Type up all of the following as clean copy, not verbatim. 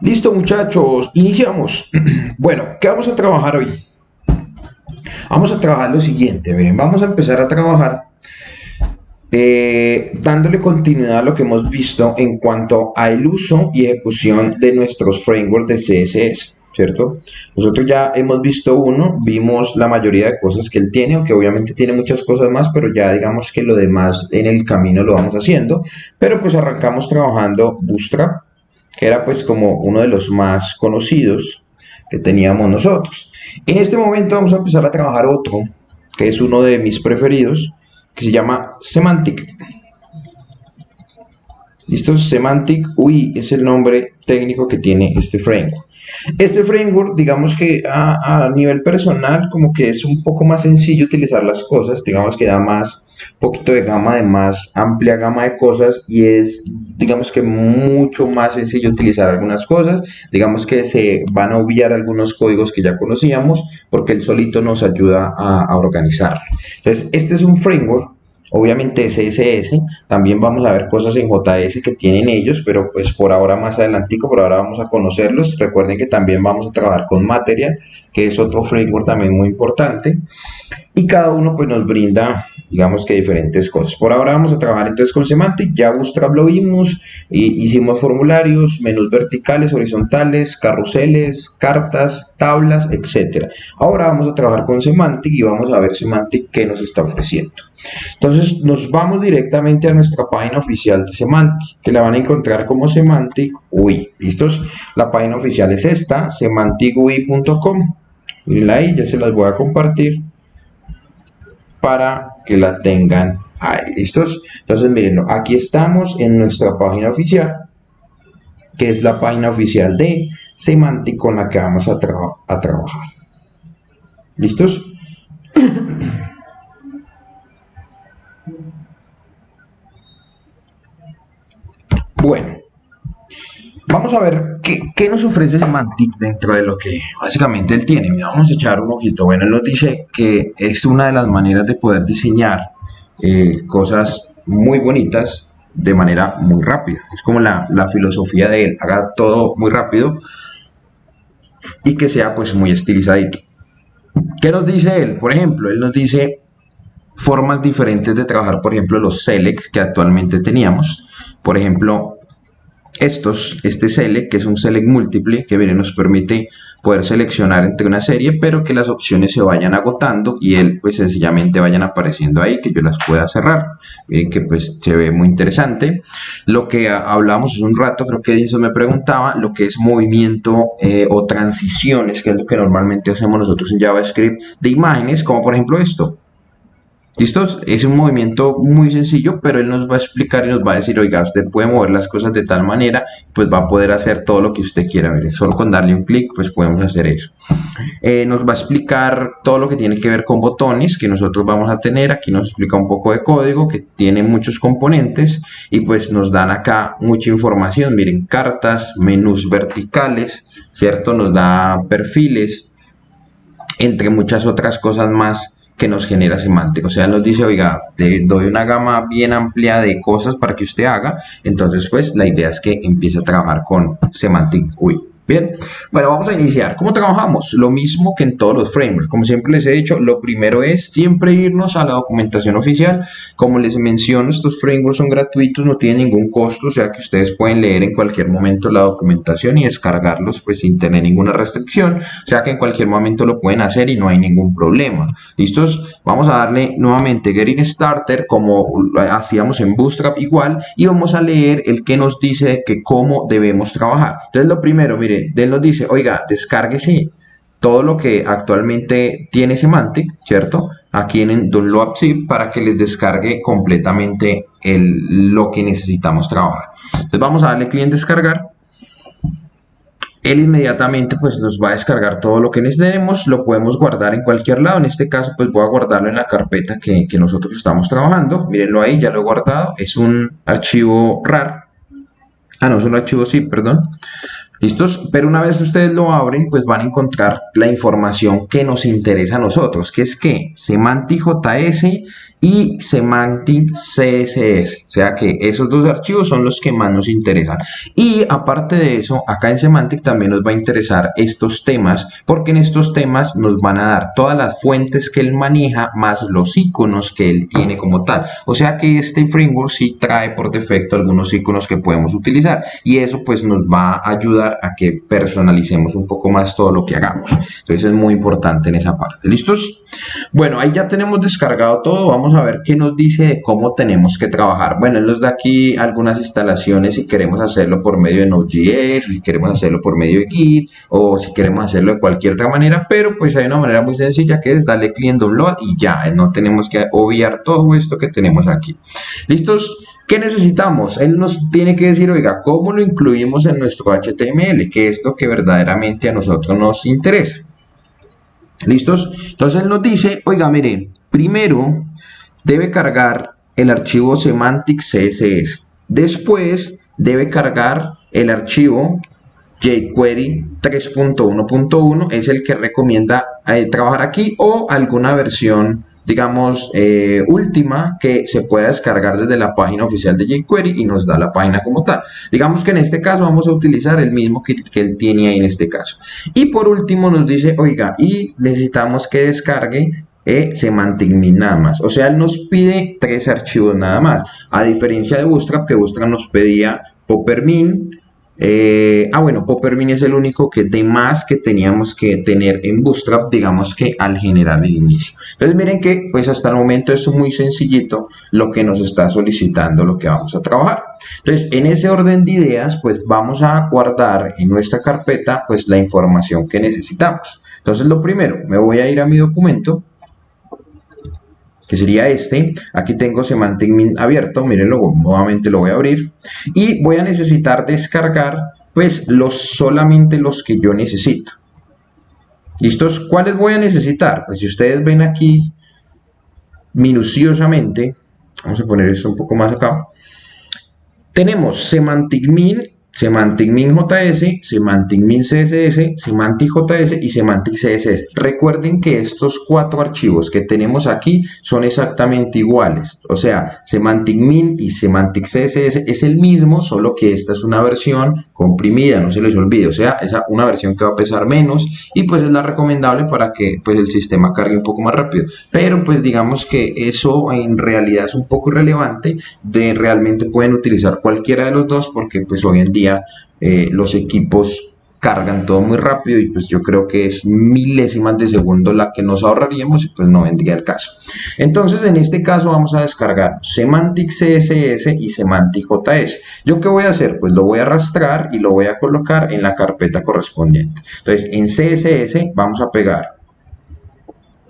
Listo, muchachos, iniciamos. Bueno, ¿qué vamos a trabajar hoy? Vamos a trabajar lo siguiente, miren, vamos a empezar a trabajar dándole continuidad a lo que hemos visto en cuanto al uso y ejecución de nuestros frameworks de CSS, ¿cierto? Nosotros ya hemos visto uno, vimos la mayoría de cosas que él tiene, aunque obviamente tiene muchas cosas más, pero ya digamos que lo demás en el camino lo vamos haciendo, pero pues arrancamos trabajando Bootstrap, que era pues como uno de los más conocidos que teníamos nosotros. En este momento vamos a empezar a trabajar otro, que es uno de mis preferidos, que se llama Semantic. ¿Listo? Semantic UI es el nombre técnico que tiene este framework. Este framework, digamos que a nivel personal, como que es un poco más sencillo utilizar las cosas, digamos que da más, poquito de gama, de más amplia gama de cosas, y es, digamos que mucho más sencillo utilizar algunas cosas, digamos que se van a obviar algunos códigos que ya conocíamos, porque él solito nos ayuda a organizarlo. Entonces, este es un framework. Obviamente CSS, también vamos a ver cosas en JS que tienen ellos, pero pues por ahora más adelantico, por ahora vamos a conocerlos. Recuerden que también vamos a trabajar con Material, que es otro framework también muy importante, y cada uno pues nos brinda, digamos que diferentes cosas. Por ahora vamos a trabajar entonces con Semantic. Ya Bootstrap lo vimos, hicimos formularios, menús verticales, horizontales, carruseles, cartas, tablas, etcétera. Ahora vamos a trabajar con Semantic y vamos a ver Semantic qué nos está ofreciendo. Entonces nos vamos directamente a nuestra página oficial de Semantic, que la van a encontrar como Semantic UI. ¿Listos? La página oficial es esta, semanticui.com. Miren ahí, ya se las voy a compartir para que la tengan ahí. ¿Listos? Entonces miren, aquí estamos en nuestra página oficial, que es la página oficial de Semantic con la que vamos a trabajar. ¿Listos? Bueno, vamos a ver qué nos ofrece Semantic dentro de lo que básicamente él tiene. Mira, vamos a echar un ojito. Bueno, él nos dice que es una de las maneras de poder diseñar cosas muy bonitas de manera muy rápida. Es como la filosofía de él, haga todo muy rápido y que sea pues muy estilizadito. ¿Qué nos dice él? Por ejemplo, él nos dice formas diferentes de trabajar, por ejemplo, los select que actualmente teníamos. Por ejemplo, este select, que es un select múltiple, que viene, nos permite poder seleccionar entre una serie, pero que las opciones se vayan agotando y él pues sencillamente vayan apareciendo ahí, que yo las pueda cerrar. Miren que pues se ve muy interesante. Lo que hablamos hace un rato, creo que eso me preguntaba, lo que es movimiento o transiciones, que es lo que normalmente hacemos nosotros en JavaScript, de imágenes, como por ejemplo esto. ¿Listos? Es un movimiento muy sencillo, pero él nos va a explicar y nos va a decir, oiga, usted puede mover las cosas de tal manera, pues va a poder hacer todo lo que usted quiera ver. Solo con darle un clic, pues podemos hacer eso. Nos va a explicar todo lo que tiene que ver con botones que nosotros vamos a tener. Aquí nos explica un poco de código que tiene muchos componentes y pues nos dan acá mucha información. Miren, cartas, menús verticales, ¿cierto? Nos da perfiles, entre muchas otras cosas más que nos genera Semantic. O sea, nos dice, oiga, te doy una gama bien amplia de cosas para que usted haga. Entonces, pues, la idea es que empiece a trabajar con Semantic UI. Bien, bueno, vamos a iniciar. ¿Cómo trabajamos? Lo mismo que en todos los frameworks. Como siempre les he dicho, lo primero es siempre irnos a la documentación oficial. Como les menciono, estos frameworks son gratuitos, no tienen ningún costo, o sea que ustedes pueden leer en cualquier momento la documentación y descargarlos pues sin tener ninguna restricción. O sea que en cualquier momento lo pueden hacer y no hay ningún problema. ¿Listos? Vamos a darle nuevamente Getting Starter como hacíamos en Bootstrap igual y vamos a leer el que nos dice que cómo debemos trabajar. Entonces lo primero, mire, él nos dice, oiga, descárguese todo lo que actualmente tiene Semantic, ¿cierto? Aquí en Download Zip para que les descargue completamente lo que necesitamos trabajar. Entonces vamos a darle clic en descargar. Él inmediatamente pues nos va a descargar todo lo que necesitemos, lo podemos guardar en cualquier lado. En este caso pues voy a guardarlo en la carpeta que nosotros estamos trabajando. Mírenlo ahí, ya lo he guardado. Es un archivo RAR. No, es un archivo zip, perdón. ¿Listos? Pero una vez ustedes lo abren, pues van a encontrar la información que nos interesa a nosotros, que es que Semantic JS y Semantic CSS, o sea que esos dos archivos son los que más nos interesan. Y aparte de eso, acá en Semantic también nos va a interesar estos temas, porque en estos temas nos van a dar todas las fuentes que él maneja más los iconos que él tiene como tal. O sea que este framework sí trae por defecto algunos iconos que podemos utilizar, y eso pues nos va a ayudar a que personalicemos un poco más todo lo que hagamos. Entonces es muy importante en esa parte. ¿Listos? Bueno, ahí ya tenemos descargado todo. Vamos a ver qué nos dice de cómo tenemos que trabajar. Bueno, él nos da aquí algunas instalaciones si queremos hacerlo por medio de Node.js, si queremos hacerlo por medio de Git, o si queremos hacerlo de cualquier otra manera, pero pues hay una manera muy sencilla que es darle clic en download y ya, no tenemos que obviar todo esto que tenemos aquí. ¿Listos? ¿Qué necesitamos? Él nos tiene que decir, oiga, ¿cómo lo incluimos en nuestro HTML? Que es lo que verdaderamente a nosotros nos interesa. ¿Listos? Entonces él nos dice, oiga, miren, primero debe cargar el archivo Semantic CSS. Después debe cargar el archivo jQuery 3.1.1, es el que recomienda trabajar aquí, o alguna versión, digamos, última que se pueda descargar desde la página oficial de jQuery y nos da la página como tal. Digamos que en este caso vamos a utilizar el mismo que él tiene ahí en este caso. Y por último nos dice, oiga, y necesitamos que descargue Semantic Min nada más. O sea, él nos pide 3 archivos nada más. A diferencia de Bootstrap, que Bootstrap nos pedía Poppermin. Bueno, Poppermin es el único que de más que teníamos que tener en Bootstrap, digamos que al generar el inicio. Entonces miren que pues hasta el momento es muy sencillito lo que nos está solicitando, lo que vamos a trabajar. Entonces en ese orden de ideas pues vamos a guardar en nuestra carpeta pues la información que necesitamos. Entonces lo primero, me voy a ir a mi documento, que sería este. Aquí tengo Semantic Min abierto, mírenlo, nuevamente lo voy a abrir y voy a necesitar descargar pues solamente los que yo necesito. ¿Listos? ¿Cuáles voy a necesitar? Pues si ustedes ven aquí minuciosamente, vamos a poner esto un poco más acá, tenemos Semantic Min, Semantic Min JS, Semantic Min CSS, Semantic JS y Semantic CSS. Recuerden que estos 4 archivos que tenemos aquí son exactamente iguales. O sea, Semantic Min y Semantic CSS es el mismo, solo que esta es una versión comprimida, no se les olvide. O sea, es una versión que va a pesar menos y pues es la recomendable para que pues el sistema cargue un poco más rápido. Pero pues digamos que eso en realidad es un poco irrelevante. Realmente pueden utilizar cualquiera de los dos porque pues hoy en día los equipos cargan todo muy rápido y pues yo creo que es milésimas de segundo la que nos ahorraríamos y pues no vendría el caso. Entonces en este caso vamos a descargar Semantic CSS y Semantic JS. ¿Yo qué voy a hacer? Pues lo voy a arrastrar y lo voy a colocar en la carpeta correspondiente. Entonces en CSS vamos a pegar,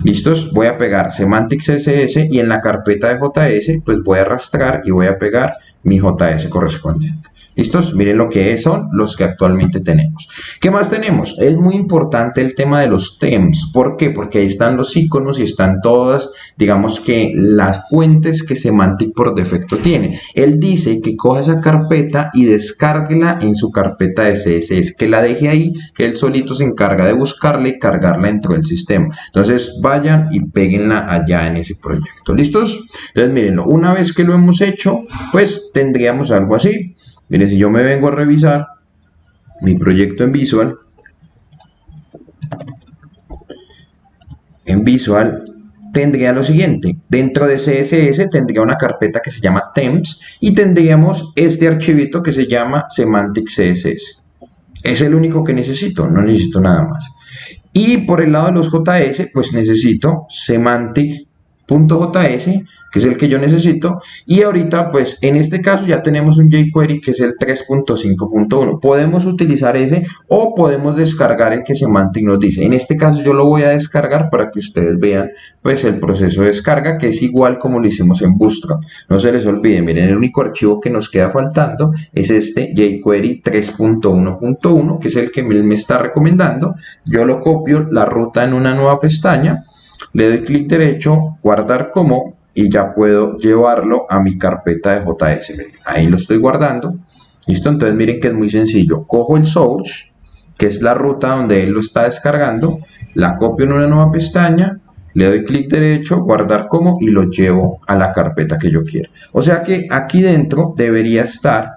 ¿listos? Voy a pegar Semantic CSS y en la carpeta de JS pues voy a arrastrar y voy a pegar mi JS correspondiente. ¿Listos? Miren lo que son los que actualmente tenemos. ¿Qué más tenemos? Es muy importante el tema de los themes. ¿Por qué? Porque ahí están los iconos y están todas, digamos que las fuentes que Semantic por defecto tiene. Él dice que coja esa carpeta y descárguela en su carpeta de CSS, que la deje ahí, que él solito se encarga de buscarla y cargarla dentro del sistema. Entonces vayan y péguenla allá en ese proyecto. ¿Listos? Entonces mírenlo, una vez que lo hemos hecho, pues tendríamos algo así. Miren, si yo me vengo a revisar mi proyecto en Visual tendría lo siguiente. Dentro de CSS tendría una carpeta que se llama Themes y tendríamos este archivito que se llama Semantic CSS. Es el único que necesito, no necesito nada más. Y por el lado de los JS, pues necesito Semantic.js, que es el que yo necesito, y ahorita pues en este caso ya tenemos un jQuery que es el 3.5.1. podemos utilizar ese o podemos descargar el que Semantic nos dice. En este caso yo lo voy a descargar para que ustedes vean pues el proceso de descarga, que es igual como lo hicimos en Bootstrap. No se les olvide, miren, el único archivo que nos queda faltando es este jQuery 3.1.1, que es el que él me está recomendando. Yo lo copio la ruta en una nueva pestaña, le doy clic derecho, guardar como, y ya puedo llevarlo a mi carpeta de JS. Ahí lo estoy guardando. ¿Listo? Entonces miren que es muy sencillo. Cojo el source, que es la ruta donde él lo está descargando, la copio en una nueva pestaña le doy clic derecho, guardar como y lo llevo a la carpeta que yo quiero. O sea que aquí dentro debería estar,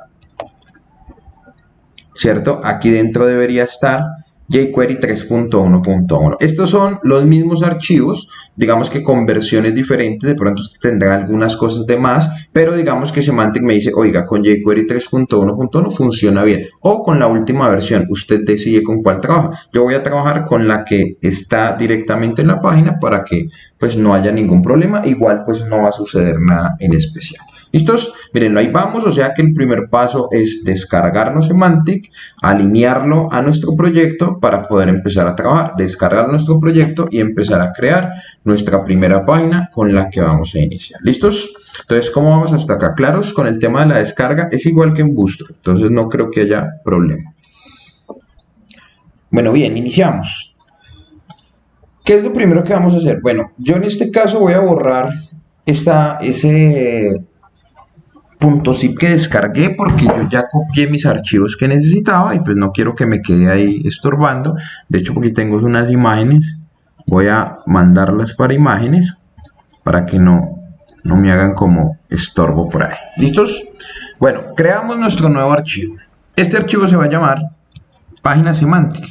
¿cierto? Aquí dentro debería estar jQuery 3.1.1. Estos son los mismos archivos, digamos que con versiones diferentes, de pronto usted tendrá algunas cosas de más, pero digamos que Symantec me dice, oiga, con jQuery 3.1.1 funciona bien, o con la última versión, usted decide con cuál trabaja. Yo voy a trabajar con la que está directamente en la página para que pues no haya ningún problema, igual pues no va a suceder nada en especial. ¿Listos? Mirenlo, ahí vamos, o sea que el primer paso es descargarnos Symantec, alinearlo a nuestro proyecto para poder empezar a trabajar, descargar nuestro proyecto y empezar a crear nuestra primera página con la que vamos a iniciar. ¿Listos? Entonces, ¿cómo vamos hasta acá? Claros, con el tema de la descarga es igual que en Bootstrap, entonces no creo que haya problema. Bueno, bien, iniciamos. ¿Qué es lo primero que vamos a hacer? Bueno, yo en este caso voy a borrar ese .zip que descargué porque yo ya copié mis archivos que necesitaba y pues no quiero que me quede ahí estorbando. De hecho, porque tengo unas imágenes, voy a mandarlas para imágenes para que no me hagan como estorbo por ahí. ¿Listos? Bueno, creamos nuestro nuevo archivo. Este archivo se va a llamar página Symantec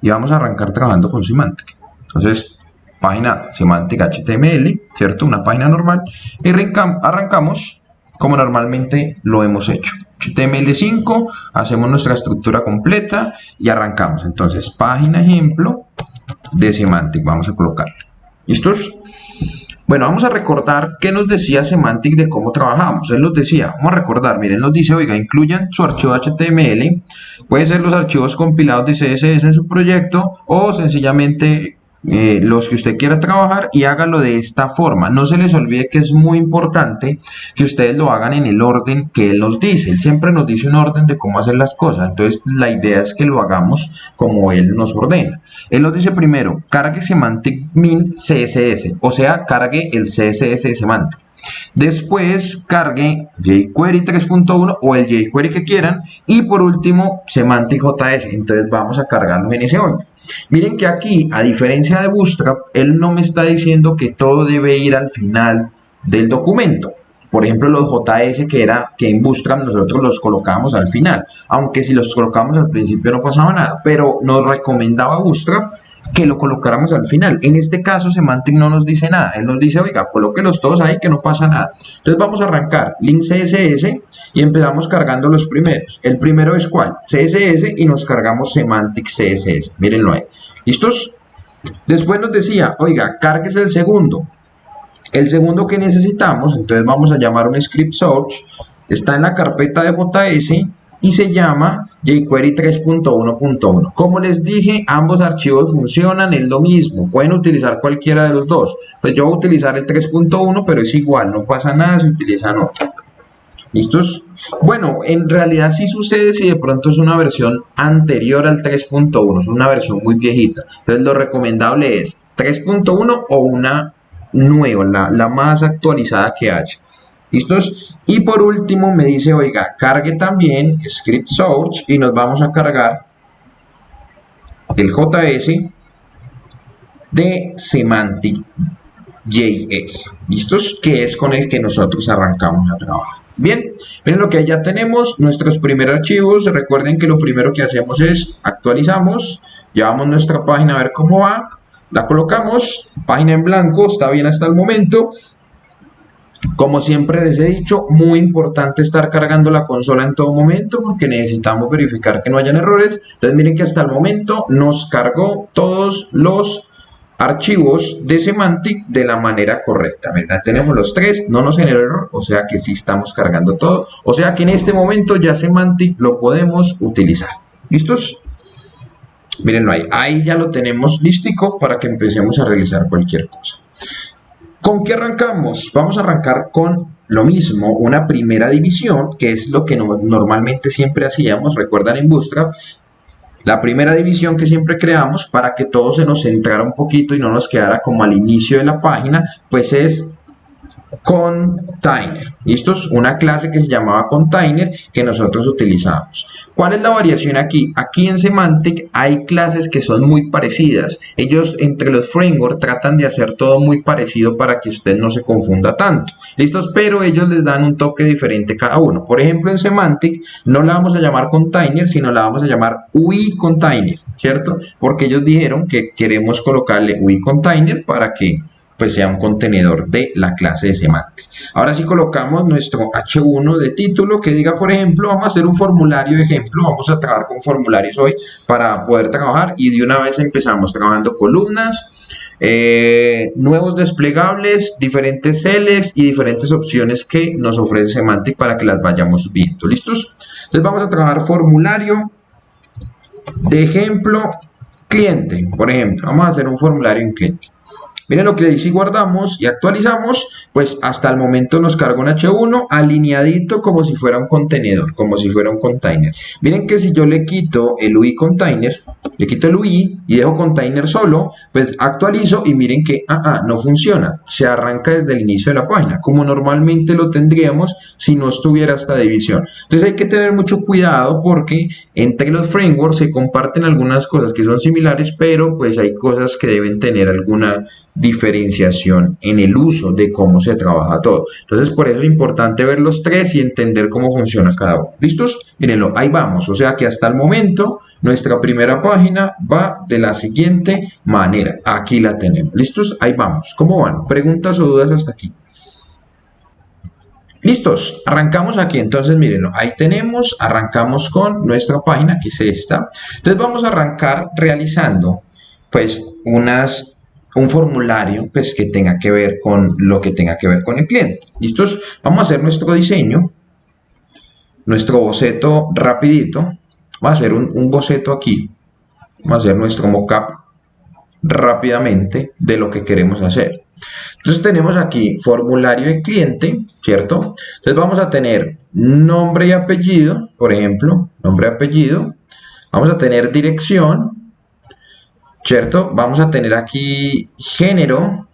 y vamos a arrancar trabajando con Symantec. Entonces, página Symantec HTML, ¿cierto? Una página normal y arrancamos como normalmente lo hemos hecho. HTML5, hacemos nuestra estructura completa y arrancamos. Entonces, página ejemplo de Symantec, vamos a colocarla. ¿Listos? Bueno, vamos a recordar qué nos decía Symantec de cómo trabajamos. Él nos decía, vamos a recordar, miren, nos dice, oiga, incluyan su archivo HTML, puede ser los archivos compilados de CSS en su proyecto o sencillamente los que usted quiera trabajar y hágalo de esta forma. No se les olvide que es muy importante que ustedes lo hagan en el orden que él nos dice. Él siempre nos dice un orden de cómo hacer las cosas, entonces la idea es que lo hagamos como él nos ordena. Él nos dice primero, cargue Symantec min CSS, o sea, cargue el CSS de Symantec. Después cargue jQuery 3.1 o el jQuery que quieran y por último Symantec JS. Entonces vamos a cargarlo en ese orden. Miren que aquí, a diferencia de Bootstrap, él no me está diciendo que todo debe ir al final del documento. Por ejemplo, los JS que en Bootstrap nosotros los colocamos al final, aunque si los colocamos al principio no pasaba nada, pero nos recomendaba Bootstrap que lo colocáramos al final. En este caso Symantec no nos dice nada, él nos dice, oiga, colóquelos todos ahí que no pasa nada. Entonces vamos a arrancar link CSS y empezamos cargando los primeros. El primero es ¿cuál? CSS y nos cargamos Symantec CSS, mírenlo ahí. ¿Listos? Después nos decía, oiga, cárguese el segundo. El segundo que necesitamos, entonces vamos a llamar un script source, está en la carpeta de JS y se llama jQuery 3.1.1. Como les dije, ambos archivos funcionan, es lo mismo, pueden utilizar cualquiera de los dos. Pues yo voy a utilizar el 3.1, pero es igual, no pasa nada si utilizan otro. ¿Listos? Bueno, en realidad sí sucede si de pronto es una versión anterior al 3.1, es una versión muy viejita. Entonces lo recomendable es 3.1 o una nueva, la más actualizada que haya. ¿Listos? Y por último me dice, oiga, cargue también script source y nos vamos a cargar el JS de Symantec JS. ¿Listos? Que es con el que nosotros arrancamos a trabajar. Bien, miren lo que ya tenemos, nuestros primeros archivos. Recuerden que lo primero que hacemos es actualizamos, llevamos nuestra página a ver cómo va, la colocamos, página en blanco, está bien hasta el momento. Como siempre les he dicho, muy importante estar cargando la consola en todo momento porque necesitamos verificar que no hayan errores. Entonces miren que hasta el momento nos cargó todos los archivos de Symantec de la manera correcta. Miren, tenemos los tres, no nos generó error, o sea que sí estamos cargando todo. O sea que en este momento ya Symantec lo podemos utilizar. ¿Listos? Mírenlo ahí, ahí ya lo tenemos listico para que empecemos a realizar cualquier cosa. ¿Con qué arrancamos? Vamos a arrancar con lo mismo, una primera división, que es lo que normalmente siempre hacíamos, recuerdan en Bootstrap, la primera división que siempre creamos para que todo se nos centrara un poquito y no nos quedara como al inicio de la página, pues es container. ¿Listos? Una clase que se llamaba container que nosotros utilizamos. ¿Cuál es la variación aquí? Aquí en Semantic hay clases que son muy parecidas. Ellos entre los frameworks tratan de hacer todo muy parecido para que usted no se confunda tanto. ¿Listos? Pero ellos les dan un toque diferente cada uno. Por ejemplo, en Semantic no la vamos a llamar container, sino la vamos a llamar UI container, ¿cierto? Porque ellos dijeron que queremos colocarle UI container para que pues sea un contenedor de la clase de Semantic. Ahora sí colocamos nuestro H1 de título que diga, por ejemplo, vamos a hacer un formulario de ejemplo, vamos a trabajar con formularios hoy para poder trabajar y de una vez empezamos trabajando columnas, nuevos desplegables, diferentes selects y diferentes opciones que nos ofrece Semantic para que las vayamos viendo. ¿Listos? Entonces vamos a trabajar formulario de ejemplo cliente, por ejemplo, vamos a hacer un formulario en cliente. Miren lo que le dice y guardamos y actualizamos, pues hasta el momento nos carga un H1 alineadito como si fuera un contenedor, como si fuera un container. Miren que si yo le quito el UI container, le quito el UI y dejo container solo, pues actualizo y miren que no funciona, se arranca desde el inicio de la página, como normalmente lo tendríamos si no estuviera esta división. Entonces hay que tener mucho cuidado porque entre los frameworks se comparten algunas cosas que son similares, pero pues hay cosas que deben tener alguna diferenciación en el uso de cómo se trabaja todo. Entonces por eso es importante ver los tres y entender cómo funciona cada uno. ¿Listos? Mírenlo, ahí vamos. O sea que hasta el momento nuestra primera página va de la siguiente manera. Aquí la tenemos. ¿Listos? Ahí vamos. ¿Cómo van? ¿Preguntas o dudas hasta aquí? Listos, arrancamos aquí. Entonces mírenlo, ahí tenemos, arrancamos con nuestra página que es esta. Entonces vamos a arrancar realizando pues un formulario pues que tenga que ver con lo que tenga que ver con el cliente. ¿Listos? Vamos a hacer nuestro diseño, nuestro boceto rapidito. Vamos a hacer un boceto aquí. Vamos a hacer nuestro mockup rápidamente de lo que queremos hacer. Entonces tenemos aquí formulario de cliente, ¿cierto? Entonces vamos a tener nombre y apellido, por ejemplo, nombre y apellido. Vamos a tener dirección, ¿cierto? Vamos a tener aquí género,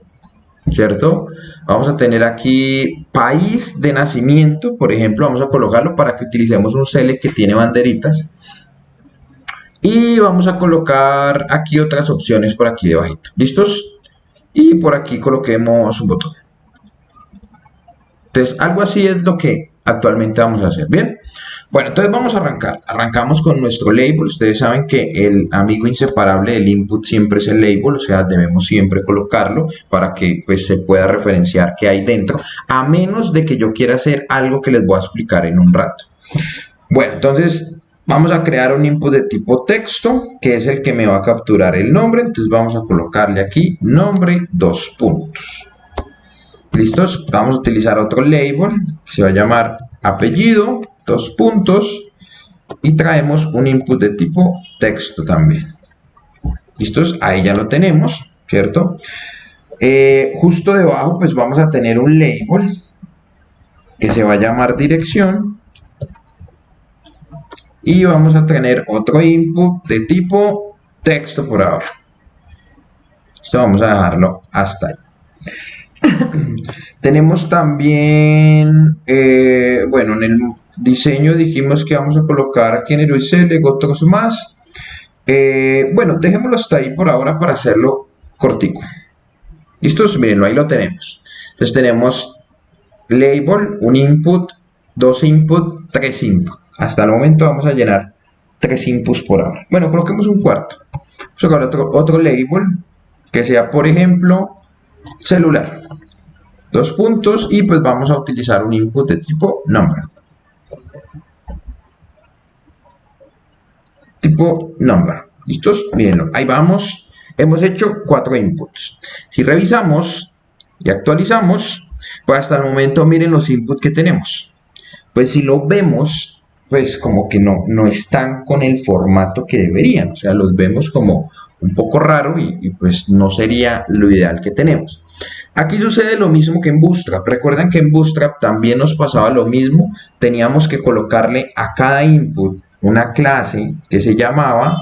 ¿cierto? Vamos a tener aquí país de nacimiento, por ejemplo, vamos a colocarlo para que utilicemos un select que tiene banderitas. Y vamos a colocar aquí otras opciones por aquí debajito. ¿Listos? Y por aquí coloquemos un botón. Entonces, algo así es lo que actualmente vamos a hacer. ¿Bien? Bueno, entonces vamos a arrancar. Arrancamos con nuestro label. Ustedes saben que el amigo inseparable del input siempre es el label. O sea, debemos siempre colocarlo para que pues, se pueda referenciar qué hay dentro. A menos de que yo quiera hacer algo que les voy a explicar en un rato. Bueno, entonces vamos a crear un input de tipo texto, que es el que me va a capturar el nombre. Entonces vamos a colocarle aquí nombre, 2 puntos. ¿Listos? Vamos a utilizar otro label, que se va a llamar apellido, 2 puntos. Y traemos un input de tipo texto también. ¿Listos? Ahí ya lo tenemos, ¿cierto? Justo debajo, pues vamos a tener un label, que se va a llamar dirección. Y vamos a tener otro input de tipo texto por ahora. Esto vamos a dejarlo hasta ahí. Tenemos también, bueno, en el diseño dijimos que vamos a colocar género y select, otros más. Bueno, dejémoslo hasta ahí por ahora para hacerlo cortico. ¿Listos? Mirenlo, ahí lo tenemos. Entonces tenemos label, un input, 2 input, 3 input. Hasta el momento vamos a llenar 3 inputs por ahora. Bueno, coloquemos un cuarto. Vamos a colocar otro label que sea, por ejemplo, celular. 2 puntos y pues vamos a utilizar un input de tipo number. Tipo number. ¿Listos? Mírenlo. Ahí vamos. Hemos hecho 4 inputs. Si revisamos y actualizamos, pues hasta el momento miren los inputs que tenemos. Pues si lo vemos, pues como que no están con el formato que deberían, o sea, los vemos como un poco raro y pues no sería lo ideal que tenemos. Aquí sucede lo mismo que en Bootstrap. Recuerdan que en Bootstrap también nos pasaba lo mismo, teníamos que colocarle a cada input una clase que se llamaba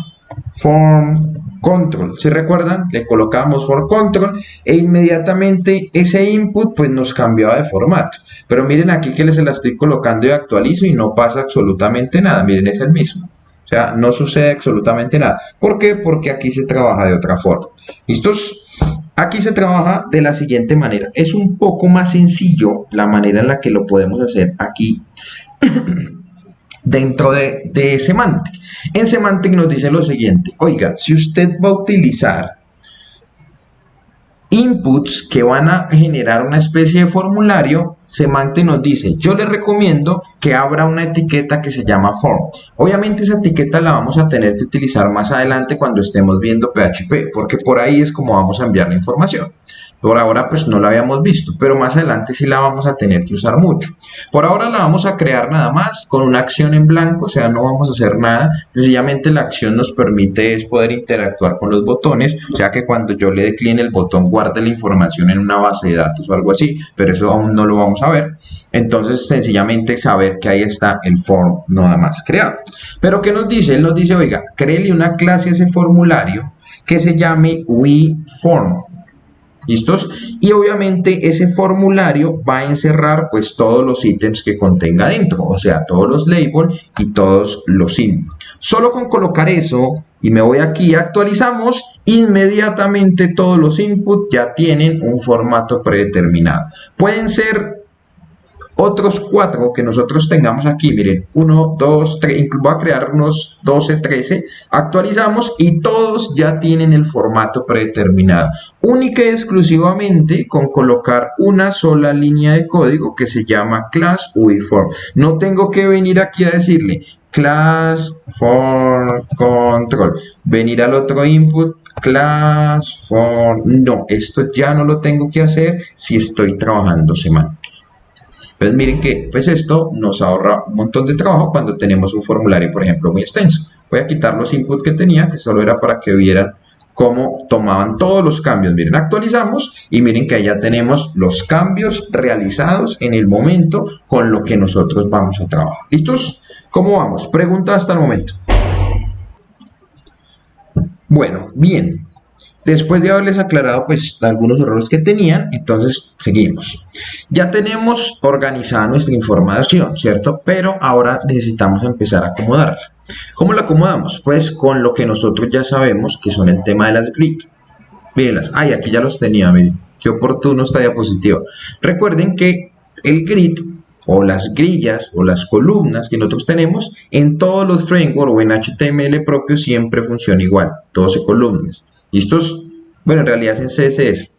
form control. Si recuerdan, le colocamos for control e inmediatamente ese input pues nos cambiaba de formato. Pero miren aquí que se la estoy colocando y actualizo y no pasa absolutamente nada. Miren, es el mismo. O sea, no sucede absolutamente nada. ¿Por qué? Porque aquí se trabaja de otra forma. ¿Listos? Aquí se trabaja de la siguiente manera. Es un poco más sencillo la manera en la que lo podemos hacer aquí dentro de Semantic. En Semantic nos dice lo siguiente. Oiga, si usted va a utilizar inputs que van a generar una especie de formulario, Semantic nos dice, yo le recomiendo que abra una etiqueta que se llama form. Obviamente esa etiqueta la vamos a tener que utilizar más adelante cuando estemos viendo PHP, porque por ahí es como vamos a enviar la información. Por ahora pues no la habíamos visto, pero más adelante sí la vamos a tener que usar mucho. Por ahora la vamos a crear nada más con una acción en blanco, o sea, no vamos a hacer nada. Sencillamente la acción nos permite es poder interactuar con los botones, o sea que cuando yo le decline el botón guarde la información en una base de datos o algo así, pero eso aún no lo vamos a ver. Entonces sencillamente saber que ahí está el form nada más creado. Pero ¿qué nos dice? Él nos dice, oiga, créele una clase a ese formulario que se llame WeForm. ¿Listos? Y obviamente ese formulario va a encerrar pues todos los ítems que contenga dentro, o sea, todos los labels y todos los inputs. Solo con colocar eso y me voy aquí, actualizamos, inmediatamente todos los inputs ya tienen un formato predeterminado. Pueden ser otros 4 que nosotros tengamos aquí, miren, 1, 2, 3, voy a crear unos 12, 13, actualizamos y todos ya tienen el formato predeterminado, única y exclusivamente con colocar una sola línea de código que se llama class WeForm. No tengo que venir aquí a decirle class for control, venir al otro input, class for, no, esto ya no lo tengo que hacer si estoy trabajando Semantic. Pues miren que pues esto nos ahorra un montón de trabajo cuando tenemos un formulario, por ejemplo, muy extenso. Voy a quitar los inputs que tenía, que solo era para que vieran cómo tomaban todos los cambios. Miren, actualizamos y miren que ya tenemos los cambios realizados en el momento con lo que nosotros vamos a trabajar. ¿Listos? ¿Cómo vamos? Pregunta hasta el momento. Bueno, bien. Después de haberles aclarado pues algunos errores que tenían, entonces seguimos. Ya tenemos organizada nuestra información, ¿cierto? Pero ahora necesitamos empezar a acomodarla. ¿Cómo la acomodamos? Pues con lo que nosotros ya sabemos que son el tema de las grid. Mírenlas, ay, aquí ya los tenía, miren, qué oportuno esta diapositiva. Recuerden que el grid o las grillas o las columnas que nosotros tenemos en todos los frameworks o en HTML propio siempre funciona igual, 12 columnas. ¿Listos? Bueno, en realidad en CSS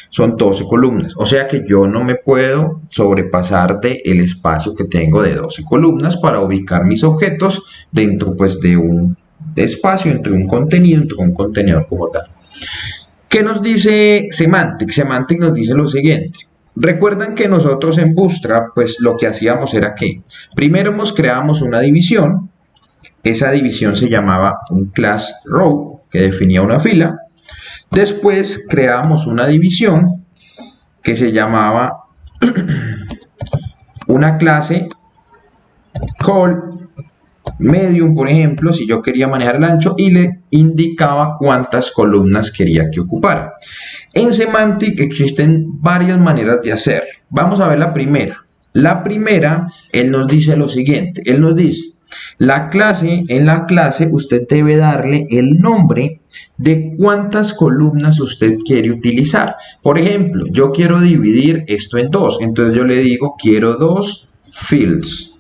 son 12 columnas, o sea que yo no me puedo sobrepasar del espacio que tengo de 12 columnas para ubicar mis objetos dentro pues de un espacio, entre un contenedor como tal. ¿Qué nos dice Semantic? Semantic nos dice lo siguiente. Recuerdan que nosotros en Bootstrap pues lo que hacíamos era que primero creábamos una división, esa división se llamaba un class row que definía una fila. Después creamos una división que se llamaba una clase call medium, por ejemplo, si yo quería manejar el ancho y le indicaba cuántas columnas quería que ocupara. En Semantic existen varias maneras de hacer. Vamos a ver la primera. La primera, él nos dice lo siguiente. Él nos dice, en la clase usted debe darle el nombre de cuántas columnas usted quiere utilizar. Por ejemplo, yo quiero dividir esto en dos, entonces yo le digo quiero 2 fields.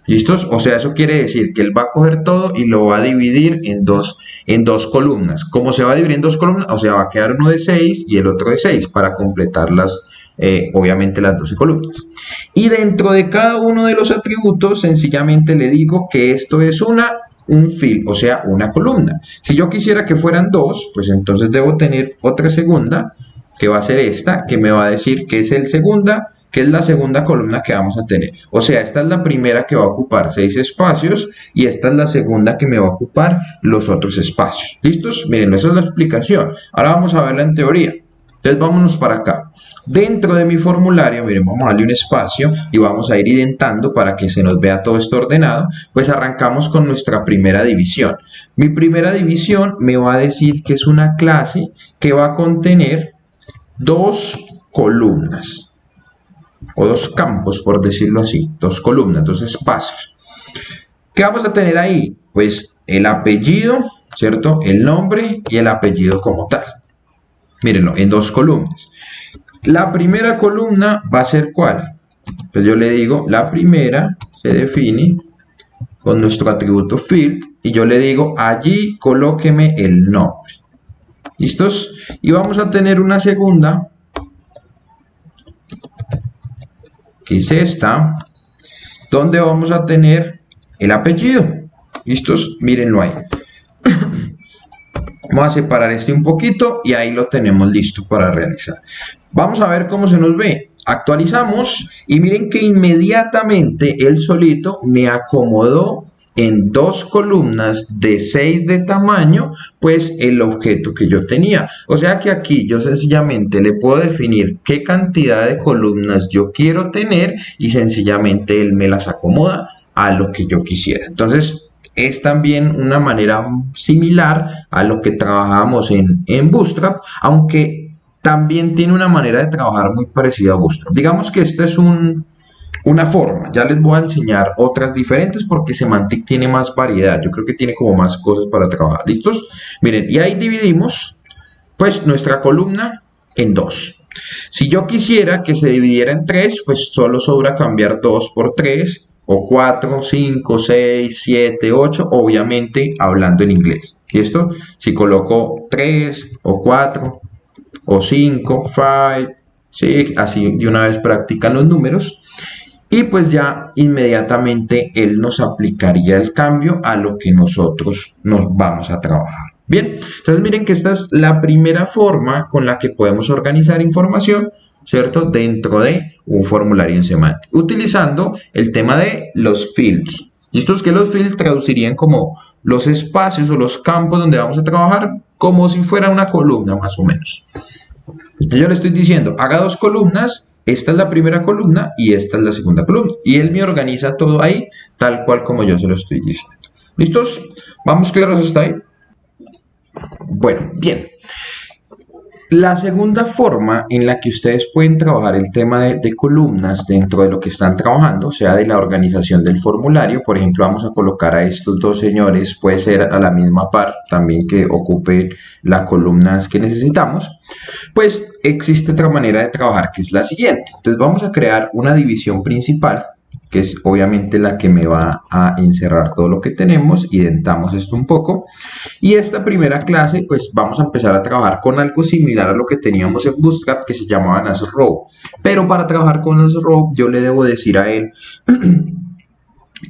¿Listos? O sea, eso quiere decir que él va a coger todo y lo va a dividir en dos columnas. ¿Cómo se va a dividir en 2 columnas? O sea, va a quedar uno de 6 y el otro de 6 para completar obviamente las 12 columnas. Y dentro de cada uno de los atributos sencillamente le digo que esto es un field, o sea, una columna. Si yo quisiera que fueran 2, pues entonces debo tener otra segunda, que va a ser esta, que me va a decir que es la segunda columna que vamos a tener. O sea, esta es la primera que va a ocupar 6 espacios y esta es la segunda que me va a ocupar los otros espacios. ¿Listos? Miren, esa es la explicación. Ahora vamos a verla en teoría. Entonces vámonos para acá. Dentro de mi formulario, miren, vamos a darle un espacio y vamos a ir indentando para que se nos vea todo esto ordenado. Pues arrancamos con nuestra primera división. Mi primera división me va a decir que es una clase que va a contener dos columnas o dos campos, por decirlo así, dos columnas, dos espacios. ¿Qué vamos a tener ahí? Pues el apellido, ¿cierto? El nombre y el apellido como tal. Mírenlo, en dos columnas. La primera columna va a ser ¿cuál? Pues yo le digo, la primera se define con nuestro atributo field y yo le digo, allí colóqueme el nombre. ¿Listos? Y vamos a tener una segunda, que es esta, donde vamos a tener el apellido. ¿Listos? Mírenlo ahí. Vamos a separar este un poquito y ahí lo tenemos listo para realizar. Vamos a ver cómo se nos ve. Actualizamos y miren que inmediatamente él solito me acomodó en dos columnas de 6 de tamaño, pues el objeto que yo tenía. O sea que aquí yo sencillamente le puedo definir qué cantidad de columnas yo quiero tener y sencillamente él me las acomoda a lo que yo quisiera. Entonces es también una manera similar a lo que trabajamos en Bootstrap, aunque también tiene una manera de trabajar muy parecida a Bootstrap. Digamos que esta es una forma. Ya les voy a enseñar otras diferentes porque Semantic tiene más variedad. Yo creo que tiene como más cosas para trabajar. ¿Listos? Miren, y ahí dividimos pues nuestra columna en dos. Si yo quisiera que se dividiera en tres, pues solo sobra cambiar 2 por 3 o 4, 5, 6, 7, 8, obviamente hablando en inglés. ¿Listo? Si coloco 3 o 4 o 5, 5, 6, así de una vez practican los números. Y pues ya inmediatamente él nos aplicaría el cambio a lo que nosotros nos vamos a trabajar. Bien, entonces miren que esta es la primera forma con la que podemos organizar información, ¿cierto? Dentro de un formulario en Semantic, utilizando el tema de los fields. Y estos que los fields traducirían como los espacios o los campos donde vamos a trabajar, como si fuera una columna más o menos. Yo le estoy diciendo, haga dos columnas. Esta es la primera columna y esta es la segunda columna. Y él me organiza todo ahí, tal cual como yo se lo estoy diciendo. ¿Listos? ¿Vamos claros hasta ahí? Bueno, bien. La segunda forma en la que ustedes pueden trabajar el tema de columnas dentro de lo que están trabajando, o sea, de la organización del formulario, por ejemplo, vamos a colocar a estos dos señores, puede ser a la misma par, también que ocupe las columnas que necesitamos, pues existe otra manera de trabajar que es la siguiente. Entonces vamos a crear una división principal, que es obviamente la que me va a encerrar todo lo que tenemos, identamos esto un poco, y esta primera clase pues vamos a empezar a trabajar con algo similar a lo que teníamos en Bootstrap, que se llamaban as row, pero para trabajar con as row yo le debo decir a él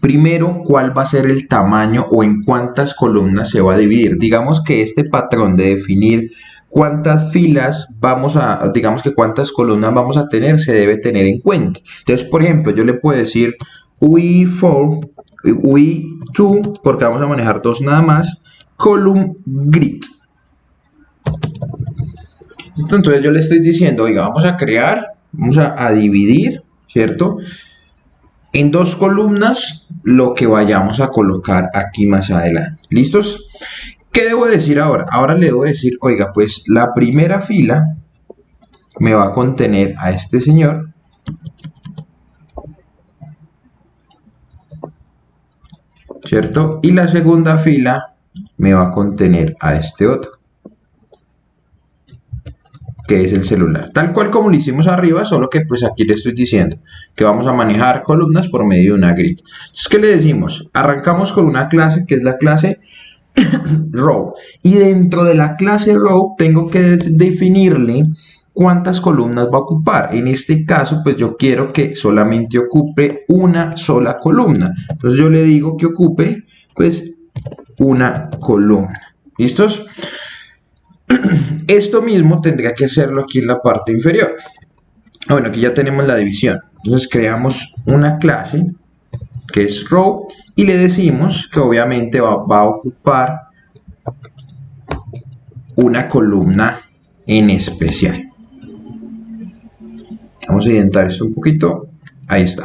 primero cuál va a ser el tamaño o en cuántas columnas se va a dividir. Digamos que este patrón de definir cuántas filas vamos a, digamos que cuántas columnas vamos a tener, se debe tener en cuenta. Entonces, por ejemplo, yo le puedo decir we2, porque vamos a manejar dos nada más, column grid. Entonces yo le estoy diciendo, oiga, vamos a crear, vamos a dividir, ¿cierto? En dos columnas lo que vayamos a colocar aquí más adelante. ¿Listos? ¿Qué debo decir ahora? Ahora le debo decir, oiga, pues la primera fila me va a contener a este señor. ¿Cierto? Y la segunda fila me va a contener a este otro, que es el celular. Tal cual como lo hicimos arriba, solo que pues aquí le estoy diciendo que vamos a manejar columnas por medio de una grid. Entonces, ¿qué le decimos? Arrancamos con una clase que es la clase row, y dentro de la clase row tengo que definirle cuántas columnas va a ocupar. En este caso pues yo quiero que solamente ocupe una sola columna, entonces yo le digo que ocupe pues una columna. ¿Listos? Esto mismo tendría que hacerlo aquí en la parte inferior. Bueno, aquí ya tenemos la división, entonces creamos una clase que es row y le decimos que obviamente va a ocupar una columna en especial. Vamos a indentar esto un poquito. Ahí está.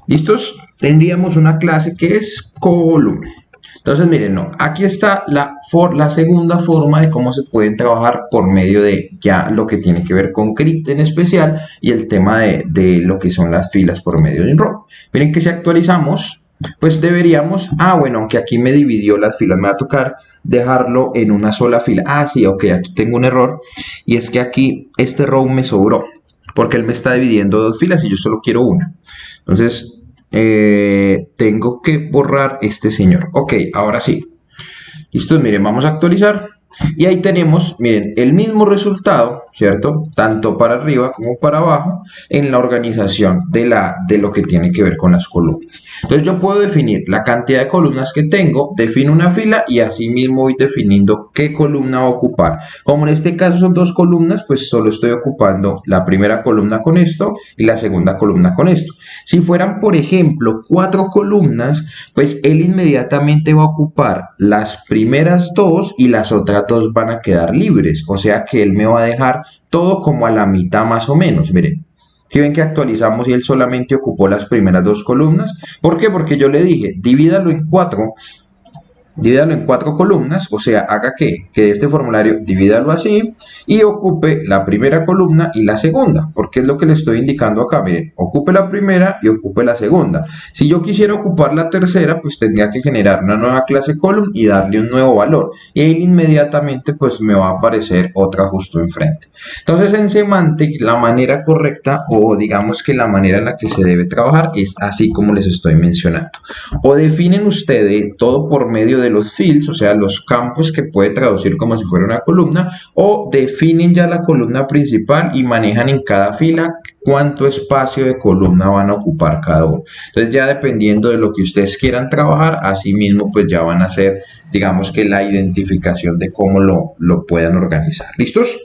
¿Listos? Tendríamos una clase que es columna. Entonces, miren, no, aquí está la segunda forma de cómo se pueden trabajar por medio de ya lo que tiene que ver con Grid en especial y el tema de lo que son las filas por medio de un row. Miren que si actualizamos, pues deberíamos, bueno, aunque aquí me dividió las filas, me va a tocar dejarlo en una sola fila. Sí, ok, aquí tengo un error y es que aquí este row me sobró porque él me está dividiendo dos filas y yo solo quiero una. Entonces, tengo que borrar este señor. Ok, ahora sí. Listo, miren, vamos a actualizar. Y ahí tenemos, miren, el mismo resultado, ¿cierto? Tanto para arriba como para abajo en la organización de lo que tiene que ver con las columnas. Entonces yo puedo definir la cantidad de columnas que tengo, defino una fila y así mismo voy definiendo qué columna va a ocupar. Como en este caso son dos columnas, pues solo estoy ocupando la primera columna con esto y la segunda columna con esto. Si fueran, por ejemplo, 4 columnas, pues él inmediatamente va a ocupar las primeras dos y las otras dos van a quedar libres. O sea que él me va a dejar todo como a la mitad más o menos. Miren, si ven que actualizamos y él solamente ocupó las primeras dos columnas. ¿Por qué? Porque yo le dije, divídalo en 4. Divídalo en 4 columnas, o sea, haga que este formulario divídalo así y ocupe la primera columna y la segunda, porque es lo que le estoy indicando acá. Miren, ocupe la primera y ocupe la segunda. Si yo quisiera ocupar la tercera, pues tendría que generar una nueva clase column y darle un nuevo valor, y ahí inmediatamente pues me va a aparecer otra justo enfrente. Entonces en Semantic la manera correcta, o digamos que la manera en la que se debe trabajar, es así como les estoy mencionando. O definen ustedes todo por medio de los fields, o sea, los campos que puede traducir como si fuera una columna, o definen ya la columna principal y manejan en cada fila cuánto espacio de columna van a ocupar cada uno. Entonces ya dependiendo de lo que ustedes quieran trabajar, así mismo pues ya van a hacer, digamos que la identificación de cómo lo puedan organizar. ¿Listos?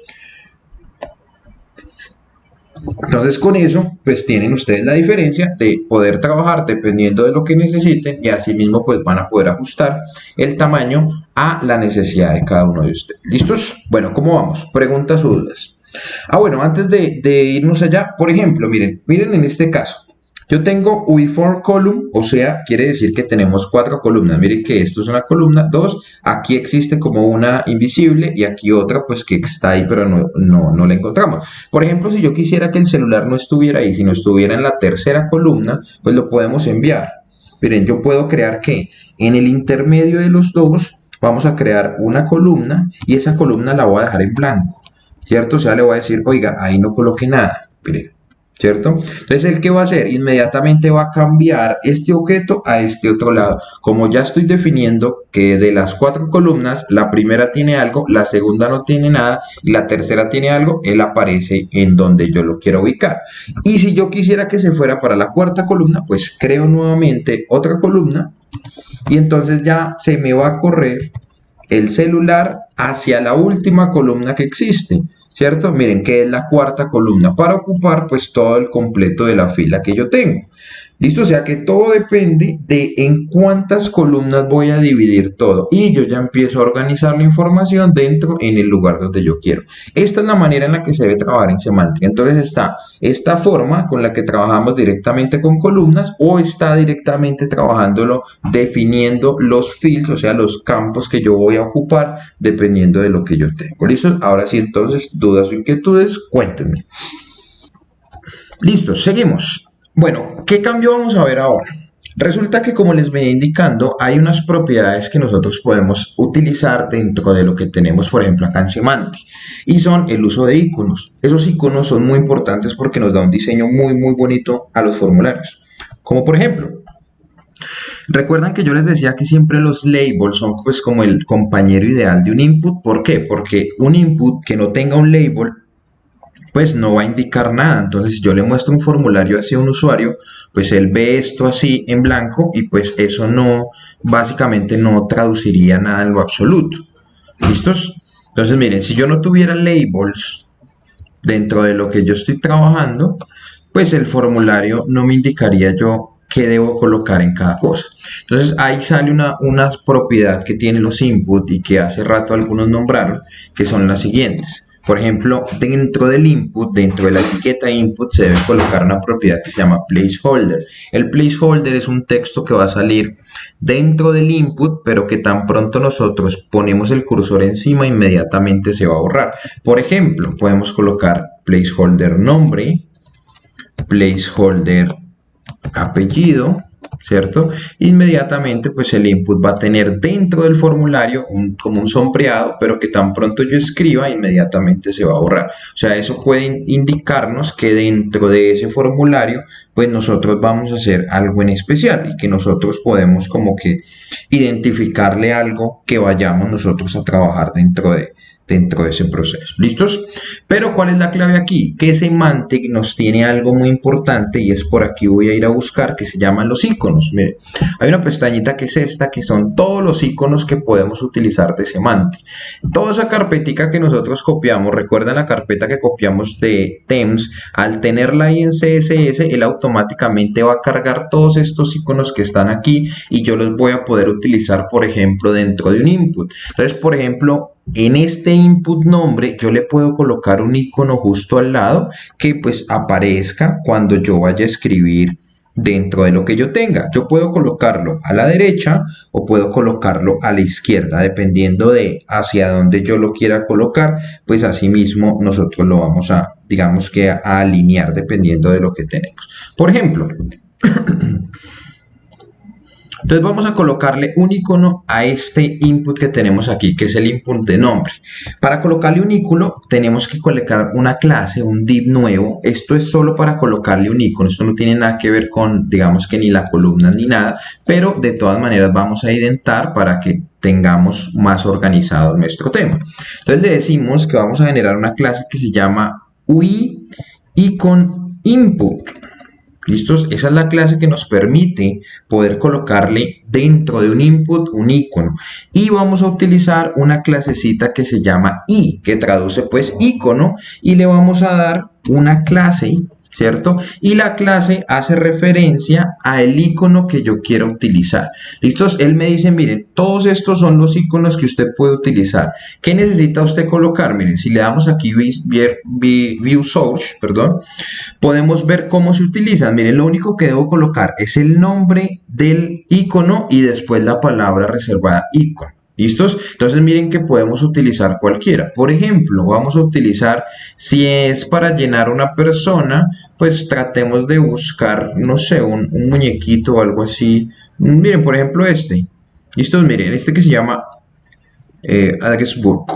Entonces con eso pues tienen ustedes la diferencia de poder trabajar dependiendo de lo que necesiten, y así mismo pues van a poder ajustar el tamaño a la necesidad de cada uno de ustedes. ¿Listos? Bueno, ¿cómo vamos? Preguntas o dudas. Bueno, antes de irnos allá, por ejemplo, miren en este caso. Yo tengo we4 column, o sea, quiere decir que tenemos 4 columnas. Miren que esto es una columna, 2, aquí existe como una invisible y aquí otra pues que está ahí pero no la encontramos. Por ejemplo, si yo quisiera que el celular no estuviera ahí, sino estuviera en la tercera columna, pues lo podemos enviar. Miren, yo puedo crear que en el intermedio de los dos vamos a crear una columna y esa columna la voy a dejar en blanco, ¿cierto? O sea, le voy a decir, oiga, ahí no coloque nada, miren. ¿Cierto? Entonces, ¿el qué va a hacer? Inmediatamente va a cambiar este objeto a este otro lado. Como ya estoy definiendo que de las 4 columnas, la primera tiene algo, la segunda no tiene nada y la tercera tiene algo, él aparece en donde yo lo quiero ubicar. Y si yo quisiera que se fuera para la cuarta columna, pues creo nuevamente otra columna y entonces ya se me va a correr el celular hacia la última columna que existe, ¿cierto? Miren que es la cuarta columna para ocupar pues todo el completo de la fila que yo tengo. ¿Listo? O sea que todo depende de en cuántas columnas voy a dividir todo. Y yo ya empiezo a organizar la información dentro en el lugar donde yo quiero. Esta es la manera en la que se debe trabajar en Semantic. Entonces está esta forma con la que trabajamos directamente con columnas, o está directamente trabajándolo definiendo los fields, o sea, los campos que yo voy a ocupar dependiendo de lo que yo tengo. ¿Listo? Ahora sí, entonces, dudas o inquietudes, cuéntenme. Listo, seguimos. Bueno, ¿qué cambio vamos a ver ahora? Resulta que, como les venía indicando, hay unas propiedades que nosotros podemos utilizar dentro de lo que tenemos, por ejemplo, acá en Semantic, y son el uso de iconos. Esos iconos son muy importantes porque nos da un diseño muy bonito a los formularios. Como por ejemplo, recuerdan que yo les decía que siempre los labels son pues como el compañero ideal de un input. ¿Por qué? Porque un input que no tenga un label pues no va a indicar nada. Entonces, si yo le muestro un formulario hacia un usuario, pues él ve esto así en blanco y pues eso no, básicamente no traduciría nada en lo absoluto. ¿Listos? Entonces, miren, si yo no tuviera labels dentro de lo que yo estoy trabajando, pues el formulario no me indicaría yo qué debo colocar en cada cosa. Entonces ahí sale una propiedad que tienen los input y que hace rato algunos nombraron, que son las siguientes. Por ejemplo, dentro del input, dentro de la etiqueta input, se debe colocar una propiedad que se llama placeholder. El placeholder es un texto que va a salir dentro del input, pero que tan pronto nosotros ponemos el cursor encima, inmediatamente se va a borrar. Por ejemplo, podemos colocar placeholder nombre, placeholder apellido, ¿cierto? Inmediatamente pues el input va a tener dentro del formulario como un sombreado, pero que tan pronto yo escriba, inmediatamente se va a borrar. O sea, eso puede indicarnos que dentro de ese formulario pues nosotros vamos a hacer algo en especial y que nosotros podemos como que identificarle algo que vayamos nosotros a trabajar dentro de ese proceso. ¿Listos? Pero ¿cuál es la clave aquí? Que Semantic nos tiene algo muy importante y es por aquí voy a ir a buscar, que se llaman los iconos. Miren, hay una pestañita que es esta, que son todos los iconos que podemos utilizar de Semantic. Toda esa carpetica que nosotros copiamos, recuerdan la carpeta que copiamos de Themes, al tenerla ahí en CSS, él automáticamente va a cargar todos estos iconos que están aquí y yo los voy a poder utilizar, por ejemplo, dentro de un input. Entonces, por ejemplo, en este input nombre yo le puedo colocar un icono justo al lado que pues aparezca cuando yo vaya a escribir dentro de lo que yo tenga. Yo puedo colocarlo a la derecha o puedo colocarlo a la izquierda, dependiendo de hacia dónde yo lo quiera colocar, pues así mismo nosotros lo vamos a, digamos que a alinear dependiendo de lo que tenemos. Por ejemplo, entonces vamos a colocarle un icono a este input que tenemos aquí, que es el input de nombre. Para colocarle un icono tenemos que colocar una clase, un div nuevo. Esto es solo para colocarle un icono. Esto no tiene nada que ver con, digamos que ni la columna ni nada, pero de todas maneras vamos a identar para que tengamos más organizado nuestro tema. Entonces le decimos que vamos a generar una clase que se llama uiIconInput. ¿Listos? Esa es la clase que nos permite poder colocarle dentro de un input un icono. Y vamos a utilizar una clasecita que se llama i, que traduce pues icono, y le vamos a dar una clase, ¿cierto? Y la clase hace referencia al icono que yo quiero utilizar. ¿Listos? Él me dice, miren, todos estos son los iconos que usted puede utilizar. ¿Qué necesita usted colocar? Miren, si le damos aquí View Source, perdón, podemos ver cómo se utilizan. Miren, lo único que debo colocar es el nombre del icono y después la palabra reservada icono. ¿Listos? Entonces miren que podemos utilizar cualquiera. Por ejemplo, vamos a utilizar, si es para llenar una persona, pues tratemos de buscar, no sé, un muñequito o algo así. Miren, por ejemplo este. ¿Listos? Miren, este que se llama Addressbook.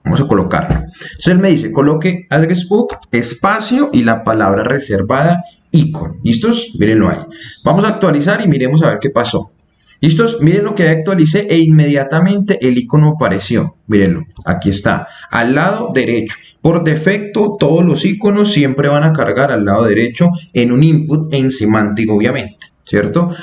Vamos a colocarlo. Entonces él me dice, coloque Addressbook, espacio y la palabra reservada icon. ¿Listos? Mírenlo ahí. Vamos a actualizar y miremos a ver qué pasó. ¿Listos? Miren lo que actualicé e inmediatamente el icono apareció. Mírenlo, aquí está, al lado derecho. Por defecto, todos los iconos siempre van a cargar al lado derecho en un input en Semantic, obviamente, ¿cierto?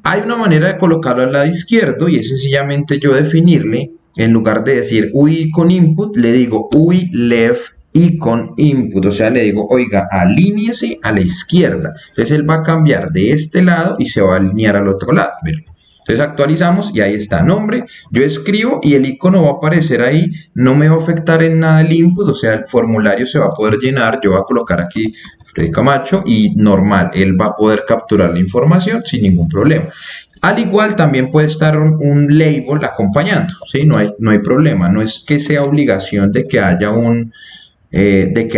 Hay una manera de colocarlo al lado izquierdo y es sencillamente yo definirle, en lugar de decir uiIconInput, le digo uiLeftIconInput, o sea, le digo, oiga, alíñese a la izquierda. Entonces él va a cambiar de este lado y se va a alinear al otro lado. Miren. Entonces actualizamos y ahí está, nombre, yo escribo y el icono va a aparecer ahí, no me va a afectar en nada el input, o sea, el formulario se va a poder llenar, yo voy a colocar aquí Freddy Camacho y normal, él va a poder capturar la información sin ningún problema. Al igual también puede estar un label acompañando, ¿sí? No hay problema, no es que sea obligación de que